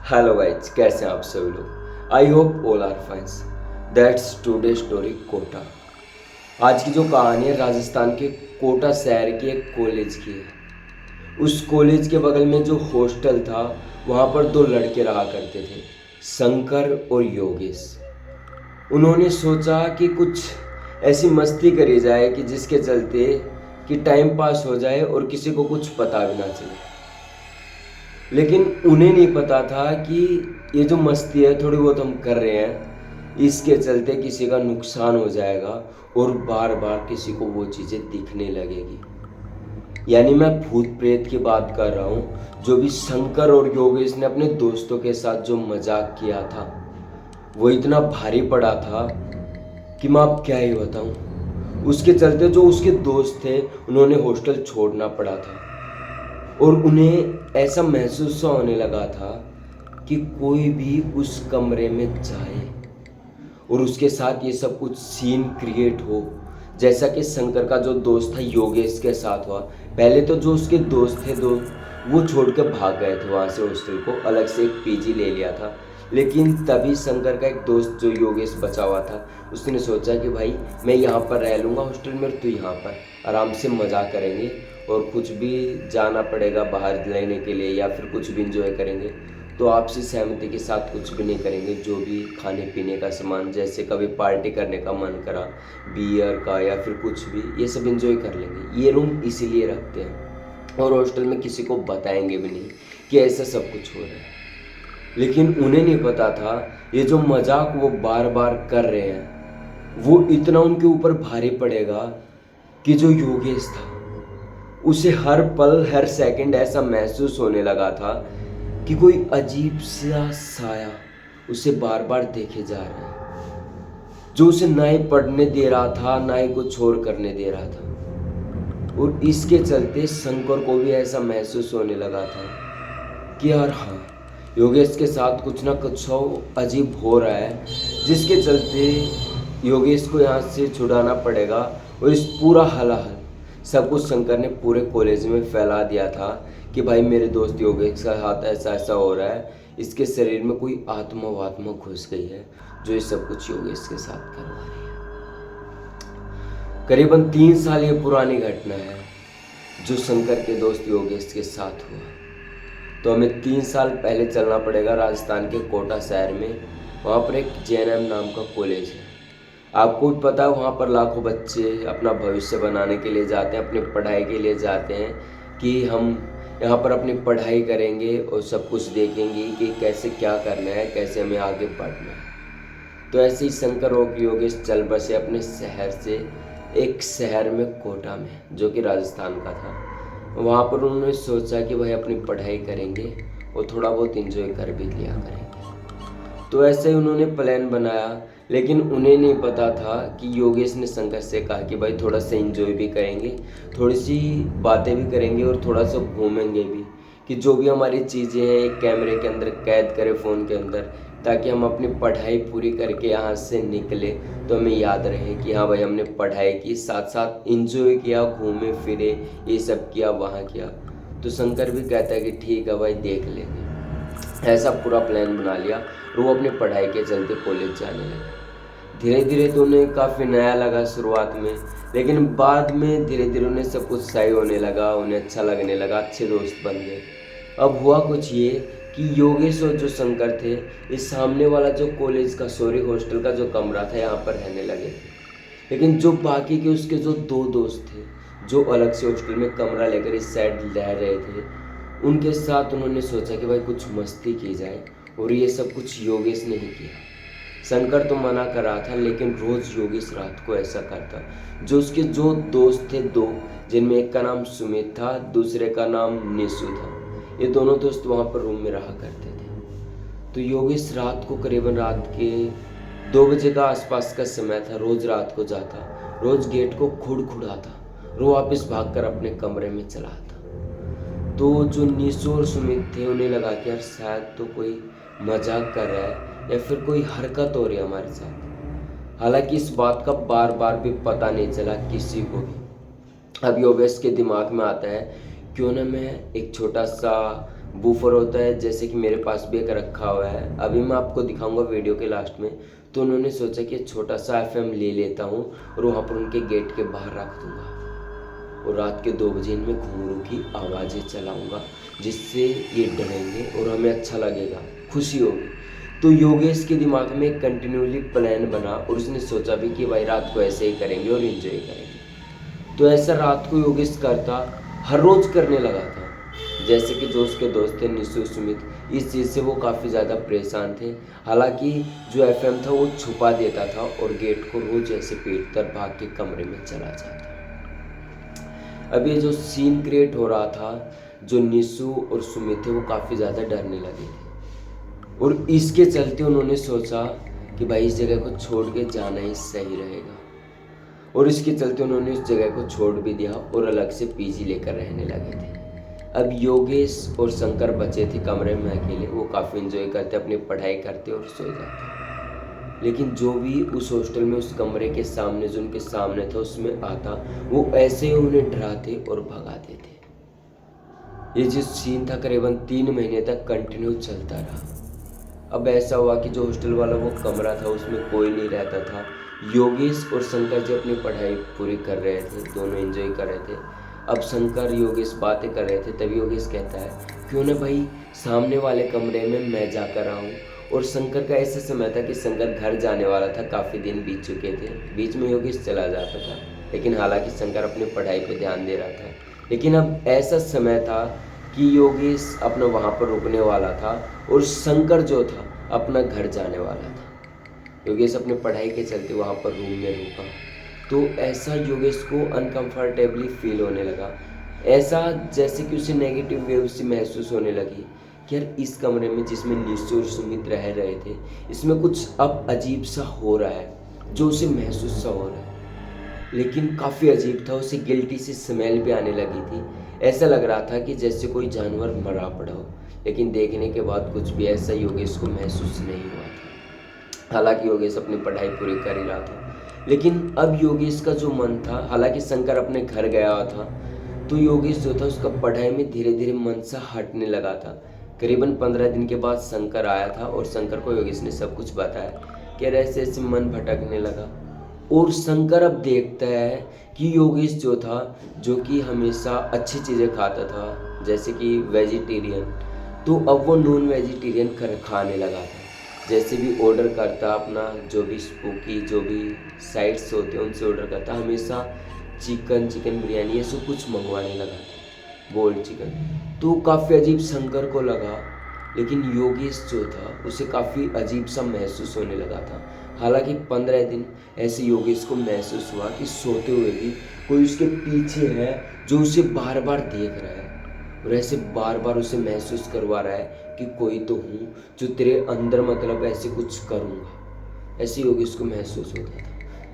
Hello guys, कैसे हैं आप सभी लोग। I hope all are fines. That's today story quota. आज की जो कहानी है राजस्थान के कोटा शहर की एक कॉलेज की है। उस कॉलेज के बगल में जो हॉस्टल था वहाँ पर दो लड़के रहा करते थे, शंकर और योगेश। उन्होंने सोचा कि कुछ ऐसी मस्ती करी जाए कि जिसके चलते कि टाइम पास हो जाए और किसी को कुछ पता भी ना चले। लेकिन उन्हें नहीं पता था कि ये जो मस्ती है थोड़ी बहुत हम कर रहे हैं, इसके चलते किसी का नुकसान हो जाएगा और बार बार किसी को वो चीज़ें दिखने लगेगी। यानी मैं भूत प्रेत की बात कर रहा हूँ। जो भी शंकर और योगेश ने अपने दोस्तों के साथ जो मजाक किया था वो इतना भारी पड़ा था कि मैं अब क्या ही बताऊँ। उसके चलते जो उसके दोस्त थे उन्होंने हॉस्टल छोड़ना पड़ा था और उन्हें ऐसा महसूस होने लगा था कि कोई भी उस कमरे में जाए और उसके साथ ये सब कुछ सीन क्रिएट हो, जैसा कि शंकर का जो दोस्त था योगेश के साथ हुआ। पहले तो जो उसके दोस्त थे दो वो छोड़ के भाग गए थे वहाँ से हॉस्टल को, अलग से एक पीजी ले लिया था। लेकिन तभी शंकर का एक दोस्त जो योगेश बचा हुआ था उसने सोचा कि भाई मैं यहाँ पर रह लूँगा हॉस्टल में, तो यहाँ पर आराम से मज़ा करेंगे और कुछ भी जाना पड़ेगा बाहर लेने के लिए या फिर कुछ भी इंजॉय करेंगे तो आपसी सहमति के साथ कुछ भी नहीं करेंगे। जो भी खाने पीने का सामान, जैसे कभी पार्टी करने का मन करा बियर का या फिर कुछ भी, ये सब इंजॉय कर लेंगे। ये रूम इसीलिए रखते हैं और हॉस्टल में किसी को बताएंगे भी नहीं कि ऐसा सब कुछ हो रहा है। लेकिन उन्हें नहीं पता था ये जो मजाक वो बार बार कर रहे हैं वो इतना उनके ऊपर भारी पड़ेगा कि जो योगेश था उसे हर पल हर सेकंड ऐसा महसूस होने लगा था कि कोई अजीब सा साया उसे बार बार देखे जा रहा है, जो उसे ना ही पढ़ने दे रहा था ना ही कुछ और करने दे रहा था। और इसके चलते शंकर को भी ऐसा महसूस होने लगा था कि यार हाँ, योगेश के साथ कुछ ना कुछ अजीब हो रहा है, जिसके चलते योगेश को यहाँ से छुड़ाना पड़ेगा। और इस पूरा हलाहल सब कुछ शंकर ने पूरे कॉलेज में फैला दिया था कि भाई मेरे दोस्त योगेश का हाथ ऐसा ऐसा हो रहा है, इसके शरीर में कोई आत्मा वात्मा घुस गई है जो ये सब कुछ योगेश के साथ करवा रही है। करीबन 3 साल ये पुरानी घटना है जो शंकर के दोस्त योगेश के साथ हुआ। तो हमें 3 साल पहले चलना पड़ेगा राजस्थान के कोटा शहर में। वहाँ पर एक जेएनएम नाम का कॉलेज है। आपको भी पता है वहाँ पर लाखों बच्चे अपना भविष्य बनाने के लिए जाते हैं, अपनी पढ़ाई के लिए जाते हैं कि हम यहाँ पर अपनी पढ़ाई करेंगे और सब कुछ देखेंगे कि कैसे क्या करना है, कैसे हमें आगे बढ़ना है। तो ऐसे ही शंकर और योगेश चल बसे अपने शहर से एक शहर में कोटा में, जो कि राजस्थान का था। वहाँ पर उन्होंने सोचा कि भाई अपनी पढ़ाई करेंगे और थोड़ा बहुत एंजॉय कर भी लिया करेंगे। तो ऐसे ही उन्होंने प्लान बनाया, लेकिन उन्हें नहीं पता था कि योगेश ने शंकर से कहा कि भाई थोड़ा सा एंजॉय भी करेंगे, थोड़ी सी बातें भी करेंगे और थोड़ा सा घूमेंगे भी, कि जो भी हमारी चीज़ें हैं एक कैमरे के अंदर कैद करें फ़ोन के अंदर, ताकि हम अपनी पढ़ाई पूरी करके यहाँ से निकले तो हमें याद रहे कि हाँ भाई हमने पढ़ाई की, साथ साथ एंजॉय किया, घूमे फिरे, ये सब किया, वहाँ किया। तो शंकर भी कहता है कि ठीक है भाई देख लेंगे। ऐसा पूरा प्लान बना लिया और वो अपनी पढ़ाई के चलते कॉलेज जाने लगे। धीरे धीरे तो उन्हें काफ़ी नया लगा शुरुआत में, लेकिन बाद में धीरे धीरे उन्हें सब कुछ सही होने लगा, उन्हें अच्छा लगने लगा, अच्छे दोस्त बन गए। अब हुआ कुछ ये कि योगेश और जो शंकर थे इस सामने वाला जो कॉलेज का हॉस्टल का जो कमरा था यहाँ पर रहने लगे थे। लेकिन जो बाकी के उसके जो 2 दोस्त थे जो अलग से हॉस्टल में कमरा लेकर इस साइड रह रहे थे, उनके साथ उन्होंने सोचा कि भाई कुछ मस्ती की जाए। और ये सब कुछ योगेश ने ही किया। शंकर तो मना कर रहा था, लेकिन रोज़ योगेश रात को ऐसा करता। जो उसके जो दोस्त थे 2, जिनमें एक का नाम सुमित था, दूसरे का नाम निशु था, ये दोनों दोस्त वहाँ पर रूम में रहा करते थे। तो योगेश रात को करीबन रात के 2 बजे का आसपास का समय था, रोज़ रात को जाता, रोज़ गेट को खुड़खुड़ाता, वो वापस भागकर अपने कमरे में चला आता। तो जो निशु और सुमित थे उन्हें लगा कि यार शायद तो कोई मजाक कर रहा है या फिर कोई हरकत हो रही है हमारे साथ। हालांकि इस बात का बार बार भी पता नहीं चला किसी को भी। अब योगेश के दिमाग में आता है क्यों ना मैं एक छोटा सा बूफर होता है, जैसे कि मेरे पास भी एक रखा हुआ है, अभी मैं आपको दिखाऊंगा वीडियो के लास्ट में। तो उन्होंने सोचा कि छोटा सा एफएम ले लेता हूँ और वहाँ पर उनके गेट के बाहर रख दूँगा और रात के 2 बजे इनमें घुंघरू की आवाज़ें चलाऊँगा, जिससे ये डरेंगे और हमें अच्छा लगेगा, खुशी होगी। तो योगेश के दिमाग में एक कंटिन्यूली प्लान बना और उसने सोचा भी कि भाई रात को ऐसे ही करेंगे और इन्जॉय करेंगे। तो ऐसा रात को योगेश करता, हर रोज़ करने लगा था। जैसे कि जो उसके दोस्त थे निशु सुमित, इस चीज़ से वो काफ़ी ज़्यादा परेशान थे। हालांकि जो एफएम था वो छुपा देता था और गेट को रोज ऐसे पीट कर भाग के कमरे में चला जाता। अब ये जो सीन क्रिएट हो रहा था, जो निशु और सुमित थे वो काफ़ी ज़्यादा डरने लगे थे और इसके चलते उन्होंने सोचा कि भाई इस जगह को छोड़ के जाना ही सही रहेगा और इसके चलते उन्होंने उस जगह को छोड़ भी दिया और अलग से पीजी लेकर रहने लगे थे। अब योगेश और शंकर बचे थे कमरे में अकेले। वो काफ़ी एंजॉय करते, अपनी पढ़ाई करते और सो जाते। लेकिन जो भी उस हॉस्टल में उस कमरे के सामने, जो उनके सामने था, उसमें आता, वो ऐसे ही उन्हें डराते और भगाते थे। ये जो सीन था करीबन 3 महीने तक कंटिन्यू चलता रहा। अब ऐसा हुआ कि जो हॉस्टल वाला वो कमरा था उसमें कोई नहीं रहता था। योगेश और शंकर जी अपनी पढ़ाई पूरी कर रहे थे, दोनों एंजॉय कर रहे थे। अब शंकर योगेश बातें कर रहे थे, तभी योगेश कहता है क्यों ना भाई सामने वाले कमरे में मैं जाकर आऊँ। और शंकर का ऐसा समय था कि शंकर घर जाने वाला था, काफ़ी दिन बीत चुके थे, बीच में योगेश चला जाता था, लेकिन हालांकि शंकर अपनी पढ़ाई पे ध्यान दे रहा था। लेकिन अब ऐसा समय था कि योगेश अपना वहाँ पर रुकने वाला था और शंकर जो था अपना घर जाने वाला था। योगेश अपने पढ़ाई के चलते वहाँ पर रूम में रुका, तो ऐसा योगेश को अनकंफर्टेबली फील होने लगा। ऐसा जैसे कि उसे नेगेटिव वेव सी महसूस होने लगी कि यार इस कमरे में जिसमें निशु और सुमित रह रहे थे, इसमें कुछ अब अजीब सा हो रहा है, जो उसे महसूस सा हो रहा है। लेकिन काफ़ी अजीब था, उसे गिल्टी सी स्मेल भी आने लगी थी। ऐसा लग रहा था कि जैसे कोई जानवर मरा पड़ा हो, लेकिन देखने के बाद कुछ भी ऐसा योगेश को महसूस नहीं हुआ था। हालांकि योगेश अपनी पढ़ाई पूरी कर ही रहा था, लेकिन अब योगेश का जो मन था, हालांकि शंकर अपने घर गया हुआ था, तो योगेश जो था उसका पढ़ाई में धीरे धीरे मन सा हटने लगा था। करीबन 15 दिन के बाद शंकर आया था और शंकर को योगेश ने सब कुछ बताया कि ऐसे ऐसे मन भटकने लगा। और शंकर अब देखता है कि योगेश जो था, जो कि हमेशा अच्छी चीज़ें खाता था जैसे कि वेजिटेरियन, तो अब वो नॉन वेजिटेरियन खाने लगा था। जैसे भी ऑर्डर करता, अपना जो भी स्पूकी जो भी साइट्स होते हैं उनसे ऑर्डर करता, हमेशा चिकन बिरयानी ये सब कुछ मंगवाने लगा था, बोल्ड चिकन। तो काफ़ी अजीब शंकर को लगा, लेकिन योगेश जो था उसे काफ़ी अजीब सा महसूस होने लगा था। हालांकि 15 दिन ऐसे योगेश को महसूस हुआ कि सोते हुए भी कोई उसके पीछे है जो उसे बार बार देख रहा है और ऐसे बार बार उसे महसूस करवा रहा है कि कोई तो हूँ जो तेरे अंदर, मतलब ऐसे कुछ करूँगा। ऐसे योगेश को महसूस होता था।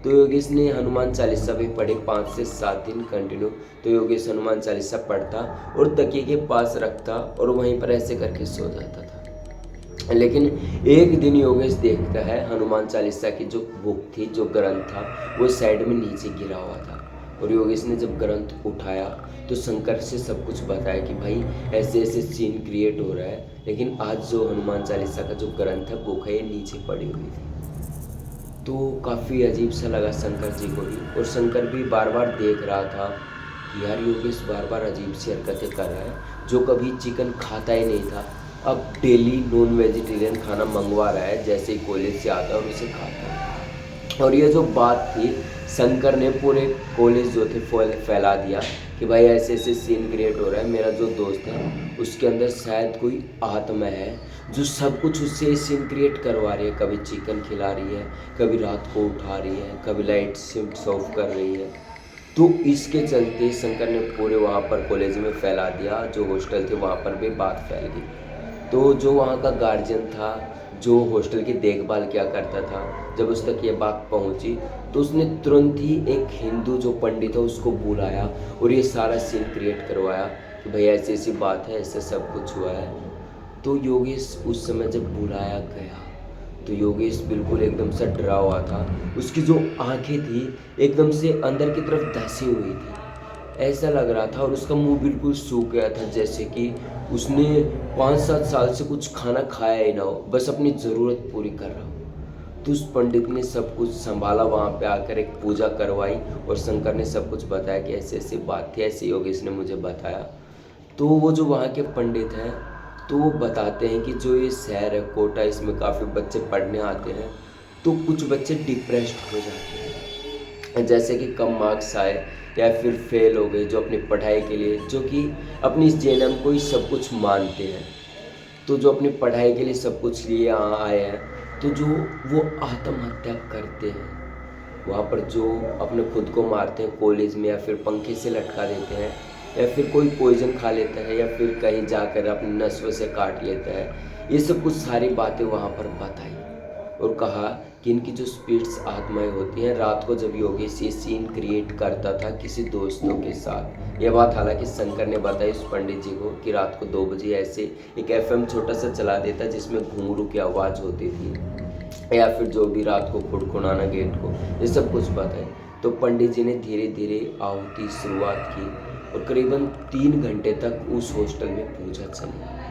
तो योगेश ने हनुमान चालीसा भी पढ़े 5 से 7 दिन कंटिन्यू। तो योगेश हनुमान चालीसा पढ़ता और तकिए के पास रखता और वहीं पर ऐसे करके सो जाता था। लेकिन एक दिन योगेश देखता है हनुमान चालीसा की जो बुक थी, जो ग्रंथ था, वो साइड में नीचे गिरा हुआ था। और योगेश ने जब ग्रंथ उठाया तो शंकर से सब कुछ बताया कि भाई ऐसे ऐसे सीन क्रिएट हो रहा है, लेकिन आज जो हनुमान चालीसा का जो ग्रंथ है बुक है ये नीचे पड़ी हुई थी। तो काफ़ी अजीब सा लगा शंकर जी को भी, और शंकर भी बार बार देख रहा था कि यार योगेश बार बार अजीब सी हरकतें कर रहा है। जो कभी चिकन खाता ही नहीं था, अब डेली नॉन वेजिटेरियन खाना मंगवा रहा है, जैसे ही कॉलेज से आता है और उसे खाता है। और ये जो बात थी, शंकर ने पूरे कॉलेज जो थे फैला दिया कि भाई ऐसे ऐसे सीन क्रिएट हो रहा है, मेरा जो दोस्त है उसके अंदर शायद कोई आत्मा है जो सब कुछ उससे सीन क्रिएट करवा रही है। कभी चिकन खिला रही है, कभी रात को उठा रही है, कभी लाइट शिफ्ट ऑफ कर रही है। तो इसके चलते शंकर ने पूरे वहाँ पर कॉलेज में फैला दिया, जो हॉस्टल थे वहाँ पर भी बात फैल गई। तो जो वहाँ का गार्जियन था, जो हॉस्टल की देखभाल किया करता था, जब उस तक ये बात पहुँची तो उसने तुरंत ही एक हिंदू जो पंडित है उसको बुलाया और ये सारा सीन क्रिएट करवाया कि भाई ऐसी ऐसी बात है, ऐसा सब कुछ हुआ है। तो योगेश उस समय जब बुलाया गया तो योगेश बिल्कुल एकदम से डरा हुआ था। उसकी जो आंखें थी एकदम से अंदर की तरफ धंसी हुई थी। ऐसा लग रहा था, और उसका मुंह बिल्कुल सूख गया था, जैसे कि उसने 5-7 साल से कुछ खाना खाया ही ना हो, बस अपनी ज़रूरत पूरी कर रहा हो। तो उस पंडित ने सब कुछ संभाला, वहाँ पे आकर एक पूजा करवाई, और शंकर ने सब कुछ बताया कि ऐसी ऐसी बात थी, ऐसे योगेश ने मुझे बताया। तो वो जो वहाँ के पंडित हैं, तो वो बताते हैं कि जो ये शहर है कोटा, इसमें काफ़ी बच्चे पढ़ने आते हैं, तो कुछ बच्चे डिप्रेस्ड हो जाते हैं, जैसे कि कम मार्क्स आए या फिर फेल हो गए, जो अपनी पढ़ाई के लिए, जो कि अपनी इस जेएनएम को ही सब कुछ मानते हैं, तो जो अपनी पढ़ाई के लिए सब कुछ लिए आए हैं, तो जो वो आत्महत्या करते हैं, वहाँ पर जो अपने खुद को मारते हैं कॉलेज में, या फिर पंखे से लटका देते हैं, या फिर कोई पॉइजन खा लेता है, या फिर कहीं जाकर अपनी नसों से काट लेता है, ये सब कुछ सारी बातें वहाँ पर बताई, और कहा कि इनकी जो स्पिरिट्स आत्माएं होती हैं, रात को जब योगेश ये सीन क्रिएट करता था किसी दोस्तों के साथ, यह बात हालांकि शंकर ने बताई उस पंडित जी को कि रात को 2 बजे ऐसे एक एफएम छोटा सा चला देता जिसमें घुंघरू की आवाज़ होती थी, या फिर जो भी रात को खुड़खुड़ाना गेट को, ये सब कुछ बताए। तो पंडित जी ने धीरे धीरे आहुति शुरुआत की, और करीबन 3 घंटे तक उस हॉस्टल में पूजा चली।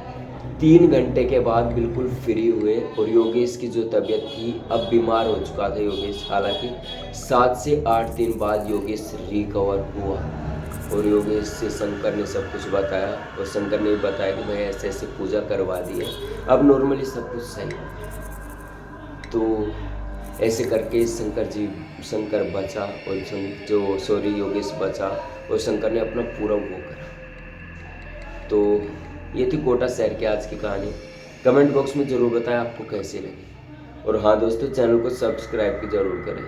3 घंटे के बाद बिल्कुल फ्री हुए, और योगेश की जो तबीयत थी, अब बीमार हो चुका था योगेश, हालांकि 7 से 8 दिन बाद योगेश रिकवर हुआ, और योगेश से शंकर ने सब कुछ बताया, और शंकर ने बताया कि भाई ऐसे ऐसे पूजा करवा दी है, अब नॉर्मली सब कुछ सही है। तो ऐसे करके शंकर बचा, और योगेश बचा, और शंकर ने अपना पूरा वो करा। तो ये थी कोटा शहर की आज की कहानी। कमेंट बॉक्स में ज़रूर बताएं आपको कैसी लगी, और हाँ दोस्तों, चैनल को सब्सक्राइब भी ज़रूर करें,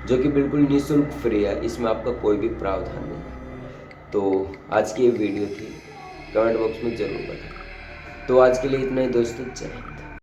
जो कि बिल्कुल निःशुल्क फ्री है, इसमें आपका कोई भी प्रावधान नहीं है। तो आज की ये वीडियो थी, कमेंट बॉक्स में ज़रूर बताएं। तो आज के लिए इतना ही दोस्तों, जय हिंद।